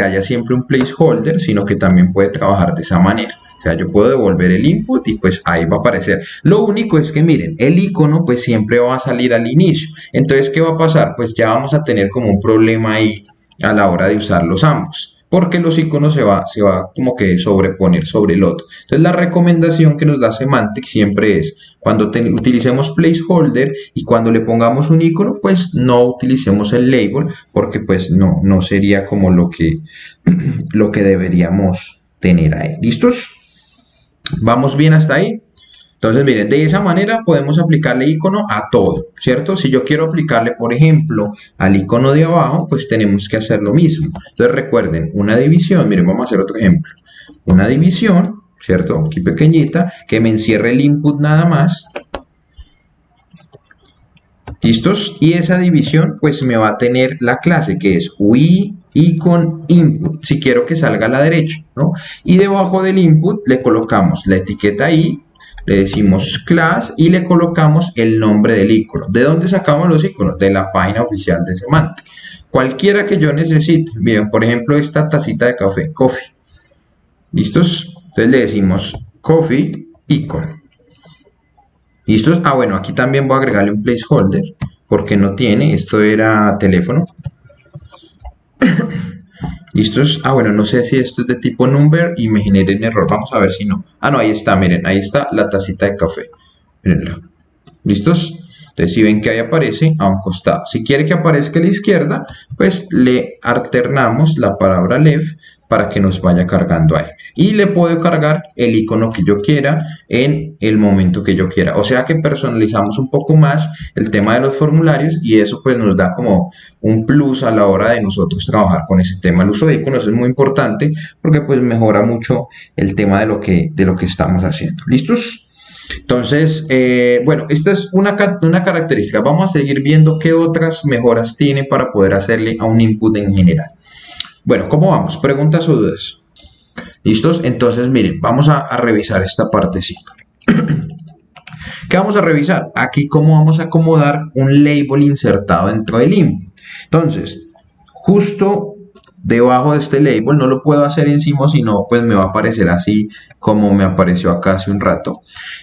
haya siempre un placeholder, sino que también puede trabajar de esa manera. O sea, yo puedo devolver el input y pues ahí va a aparecer. Lo único es que miren, el icono pues siempre va a salir al inicio. Entonces, ¿qué va a pasar? Pues ya vamos a tener como un problema ahí a la hora de usarlos ambos. Porque los iconos se va como que sobreponer sobre el otro. Entonces, la recomendación que nos da Semantic siempre es, cuando utilicemos placeholder y cuando le pongamos un icono, pues no utilicemos el label, porque pues no sería como lo que deberíamos tener ahí. ¿Listos? ¿Vamos bien hasta ahí? Entonces, miren, de esa manera podemos aplicarle icono a todo, ¿cierto? Si yo quiero aplicarle, por ejemplo, al icono de abajo, pues tenemos que hacer lo mismo. Entonces, recuerden, una división, miren, vamos a hacer otro ejemplo. Una división, ¿cierto? Aquí pequeñita, que me encierre el input nada más. ¿Listos? Y esa división, pues me va a tener la clase que es icon input, si quiero que salga a la derecha, ¿no? Y debajo del input le colocamos la etiqueta i, le decimos class y le colocamos el nombre del icono. ¿De dónde sacamos los iconos? De la página oficial de Semantic. Cualquiera que yo necesite. Miren, por ejemplo, esta tacita de café, coffee. ¿Listos? Entonces le decimos coffee icon. ¿Listos? Ah, bueno, aquí también voy a agregarle un placeholder porque no tiene, esto era teléfono. ¿Listos? Ah, bueno, no sé si esto es de tipo number y me genere un error. Vamos a ver si no. Ah, no, ahí está, miren, ahí está la tacita de café. Mirenla. ¿Listos? Entonces, si ven que ahí aparece a un costado. Si quiere que aparezca a la izquierda, pues le alternamos la palabra left para que nos vaya cargando ahí. Y le puedo cargar el icono que yo quiera en el momento que yo quiera. O sea que personalizamos un poco más el tema de los formularios y eso pues nos da como un plus a la hora de nosotros trabajar con ese tema. El uso de iconos es muy importante porque pues mejora mucho el tema de lo que estamos haciendo. ¿Listos? Entonces, bueno, esta es una característica. Vamos a seguir viendo qué otras mejoras tiene para poder hacerle a un input en general. Bueno, ¿cómo vamos? ¿Preguntas o dudas? ¿Listos? Entonces, miren, vamos a revisar esta partecita. ¿Qué vamos a revisar? Aquí cómo vamos a acomodar un label insertado dentro del input. Entonces, justo debajo de este label, no lo puedo hacer encima, sino pues me va a aparecer así como me apareció acá hace un rato.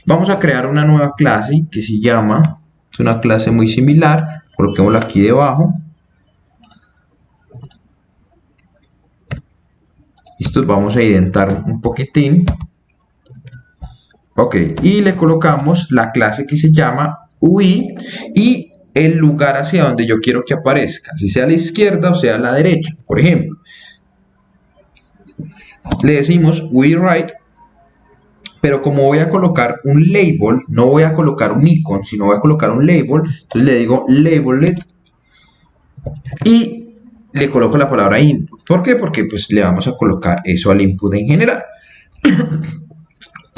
Vamos a crear una nueva clase que se llama, es una clase muy similar, coloquémosla aquí debajo. Listo, vamos a indentar un poquitín. Ok, y le colocamos la clase que se llama UI y el lugar hacia donde yo quiero que aparezca, si sea a la izquierda o sea a la derecha. Por ejemplo, le decimos UI right, pero como voy a colocar un label, no voy a colocar un icon, sino voy a colocar un label, entonces le digo labeled y le coloco la palabra input. ¿Por qué? Porque pues le vamos a colocar eso al input en general.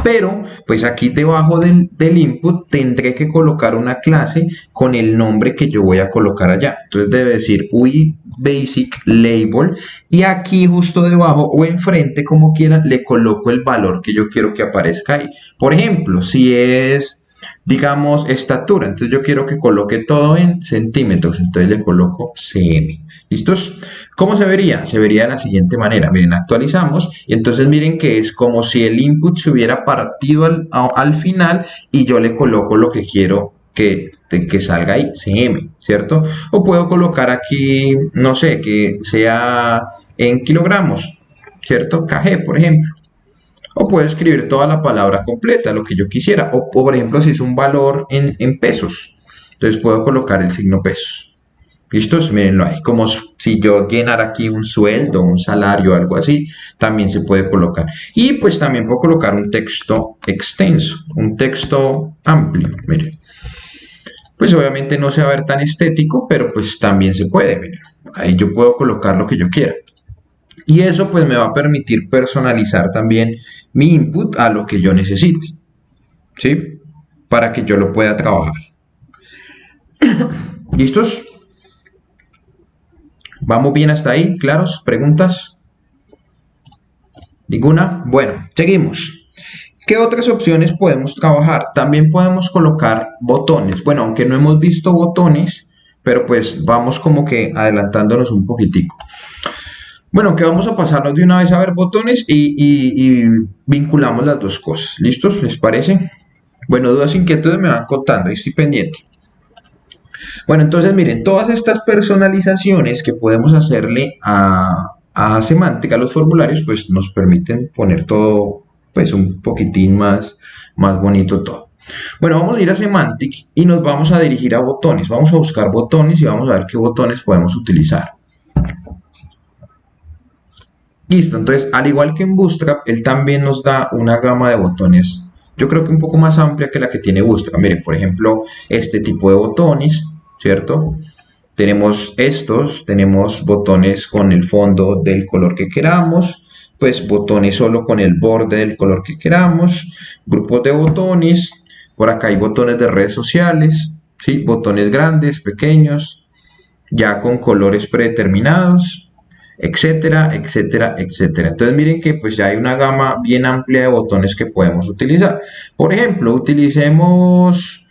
Pero pues aquí debajo del input tendré que colocar una clase con el nombre que yo voy a colocar allá. Entonces debe decir UI basic label y aquí justo debajo o enfrente, como quieran, le coloco el valor que yo quiero que aparezca ahí. Por ejemplo, si es, digamos, estatura, entonces yo quiero que coloque todo en centímetros, entonces le coloco cm. ¿Listos? ¿Cómo se vería? Se vería de la siguiente manera. Miren, actualizamos y entonces miren que es como si el input se hubiera partido al final y yo le coloco lo que quiero que salga ahí, cm, ¿cierto? O puedo colocar aquí, no sé, que sea en kilogramos, ¿cierto? kg, por ejemplo. O puedo escribir toda la palabra completa, lo que yo quisiera. O por ejemplo, si es un valor en pesos, entonces puedo colocar el signo pesos. ¿Listos? Mírenlo ahí. Como si yo llenara aquí un sueldo, un salario, algo así, también se puede colocar. Y pues también puedo colocar un texto extenso, un texto amplio. Miren. Pues obviamente no se va a ver tan estético, pero pues también se puede. Miren. Ahí yo puedo colocar lo que yo quiera. Y eso pues me va a permitir personalizar también mi input a lo que yo necesite, ¿sí? Para que yo lo pueda trabajar. ¿Listos? ¿Vamos bien hasta ahí? ¿Claros? ¿Preguntas? ¿Ninguna? Bueno, seguimos. ¿Qué otras opciones podemos trabajar? También podemos colocar botones. Bueno, aunque no hemos visto botones, pero pues vamos como que adelantándonos un poquitico. Bueno, que vamos a pasarnos de una vez a ver botones y vinculamos las dos cosas. ¿Listos? ¿Les parece? Bueno, dudas, inquietudes me van contando, ahí estoy pendiente. Bueno, entonces miren, todas estas personalizaciones que podemos hacerle a Semántica, a los formularios, pues nos permiten poner todo pues un poquitín más bonito todo. Bueno, vamos a ir a Semantic y nos vamos a dirigir a botones. Vamos a buscar botones y vamos a ver qué botones podemos utilizar. Listo, entonces al igual que en Bootstrap, él también nos da una gama de botones, yo creo que un poco más amplia que la que tiene Bootstrap. Miren, por ejemplo, este tipo de botones, ¿cierto? Tenemos estos, tenemos botones con el fondo del color que queramos, pues botones solo con el borde del color que queramos, grupos de botones, por acá hay botones de redes sociales, ¿sí? Botones grandes, pequeños, ya con colores predeterminados. etcétera, etcétera, etcétera. Entonces miren que pues ya hay una gama bien amplia de botones que podemos utilizar. Por ejemplo, utilicemos,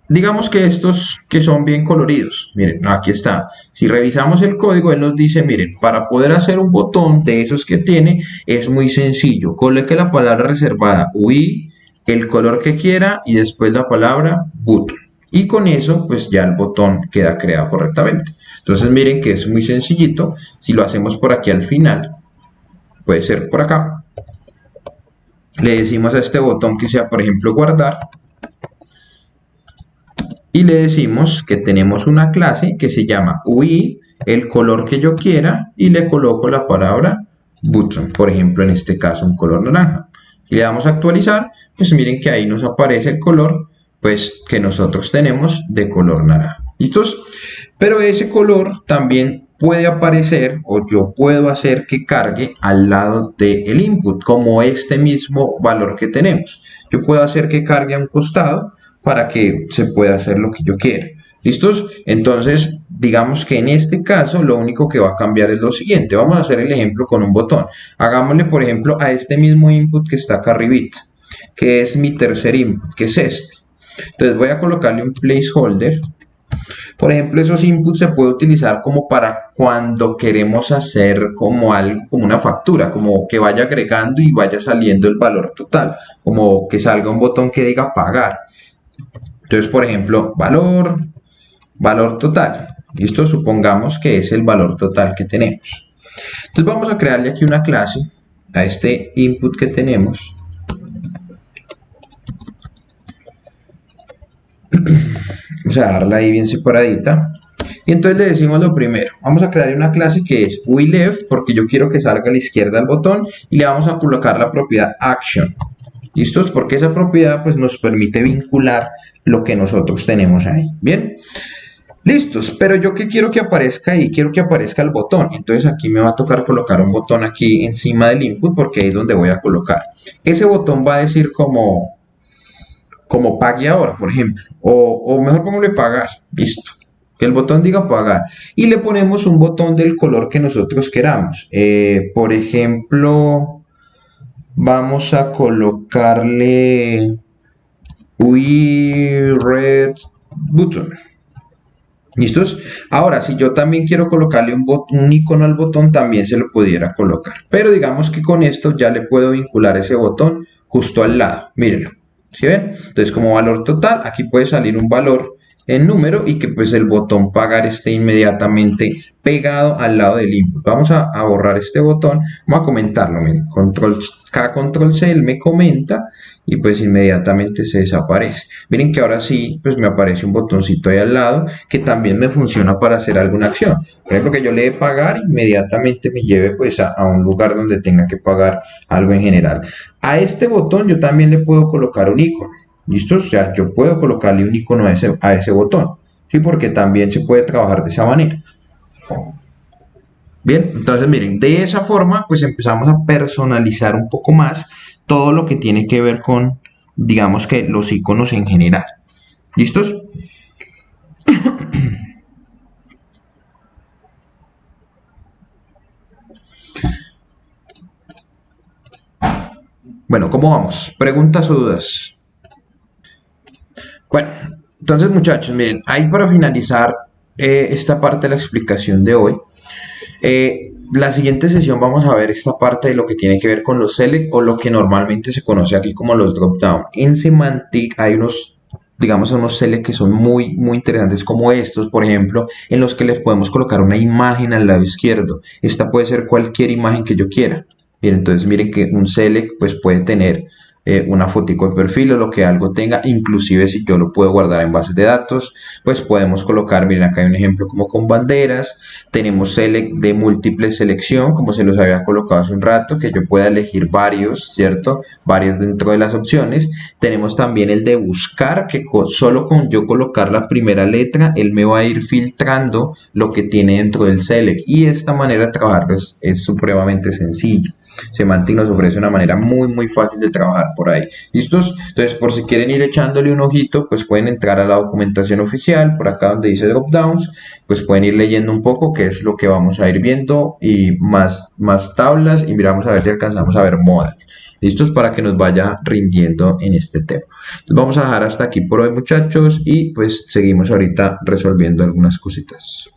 digamos que estos que son bien coloridos. Miren, aquí está. Si revisamos el código, él nos dice, miren, para poder hacer un botón de esos que tiene, es muy sencillo. Coloque la palabra reservada UI, el color que quiera y después la palabra button. Y con eso, pues ya el botón queda creado correctamente. Entonces miren que es muy sencillito. Si lo hacemos por aquí al final, puede ser por acá. Le decimos a este botón que sea, por ejemplo, guardar. Y le decimos que tenemos una clase que se llama UI, el color que yo quiera, y le coloco la palabra button, por ejemplo, en este caso un color naranja. Si le damos a actualizar, pues miren que ahí nos aparece el color pues que nosotros tenemos de color naranja. ¿Listos? Pero ese color también puede aparecer, o yo puedo hacer que cargue al lado del input, como este mismo valor que tenemos. Yo puedo hacer que cargue a un costado para que se pueda hacer lo que yo quiera. ¿Listos? Entonces, digamos que en este caso lo único que va a cambiar es lo siguiente. Vamos a hacer el ejemplo con un botón. Hagámosle, por ejemplo, a este mismo input que está acá arribita, que es mi tercer input, que es este. Entonces voy a colocarle un placeholder. Por ejemplo, esos inputs se puede utilizar como para cuando queremos hacer como algo, como una factura, como que vaya agregando y vaya saliendo el valor total, como que salga un botón que diga pagar. Entonces, por ejemplo, valor total. ¿Listo? Supongamos que es el valor total que tenemos. Entonces vamos a crearle aquí una clase a este input que tenemos. Vamos a dejarla ahí bien separadita. Y entonces le decimos lo primero. Vamos a crear una clase que es UILeft, porque yo quiero que salga a la izquierda el botón. Y le vamos a colocar la propiedad action. ¿Listos? Porque esa propiedad pues nos permite vincular lo que nosotros tenemos ahí. Bien. Listos. Pero yo que quiero que aparezca ahí, quiero que aparezca el botón. Entonces aquí me va a tocar colocar un botón aquí encima del input, porque ahí es donde voy a colocar. Ese botón va a decir como pague ahora, por ejemplo, o mejor pongámosle pagar, listo, que el botón diga pagar, y le ponemos un botón del color que nosotros queramos. Por ejemplo, vamos a colocarle UI red button. ¿Listos? Ahora, si yo también quiero colocarle un icono al botón, también se lo pudiera colocar, pero digamos que con esto ya le puedo vincular ese botón justo al lado, mírenlo. ¿Sí ven? Entonces, como valor total, aquí puede salir un valor en número y que pues el botón pagar esté inmediatamente pegado al lado del input. Vamos a borrar este botón, vamos a comentarlo, miren, control K, control C, él me comenta y pues inmediatamente se desaparece. Miren que ahora sí, pues me aparece un botoncito ahí al lado que también me funciona para hacer alguna acción. Por ejemplo, que yo le dé pagar, inmediatamente me lleve pues a un lugar donde tenga que pagar algo en general. A este botón yo también le puedo colocar un icono. ¿Listo? O sea, yo puedo colocarle un icono a ese botón, ¿sí? Porque también se puede trabajar de esa manera. Bien, entonces miren, de esa forma pues empezamos a personalizar un poco más todo lo que tiene que ver con, digamos que los iconos en general. ¿Listos? Bueno, ¿cómo vamos? ¿Preguntas o dudas? Bueno, entonces muchachos, miren, ahí para finalizar esta parte de la explicación de hoy, la siguiente sesión vamos a ver esta parte de lo que tiene que ver con los select o lo que normalmente se conoce aquí como los drop down. En Semantic hay unos, digamos, unos select que son muy interesantes como estos, por ejemplo, en los que les podemos colocar una imagen al lado izquierdo. Esta puede ser cualquier imagen que yo quiera. Bien, entonces miren que un select pues puede tener una fotico de perfil o lo que algo tenga, inclusive si yo lo puedo guardar en bases de datos, pues podemos colocar, miren acá hay un ejemplo como con banderas, tenemos select de múltiple selección, como se los había colocado hace un rato, que yo pueda elegir varios, ¿cierto? Varios dentro de las opciones. Tenemos también el de buscar, que solo con yo colocar la primera letra, él me va a ir filtrando lo que tiene dentro del select, y esta manera de trabajar es supremamente sencillo. Semantic nos ofrece una manera muy fácil de trabajar por ahí. ¿Listos? Entonces, por si quieren ir echándole un ojito, pues pueden entrar a la documentación oficial, por acá donde dice dropdowns, pues pueden ir leyendo un poco qué es lo que vamos a ir viendo y más tablas y miramos a ver si alcanzamos a ver modals. ¿Listos? Para que nos vaya rindiendo en este tema. Entonces vamos a dejar hasta aquí por hoy, muchachos, y pues seguimos ahorita resolviendo algunas cositas.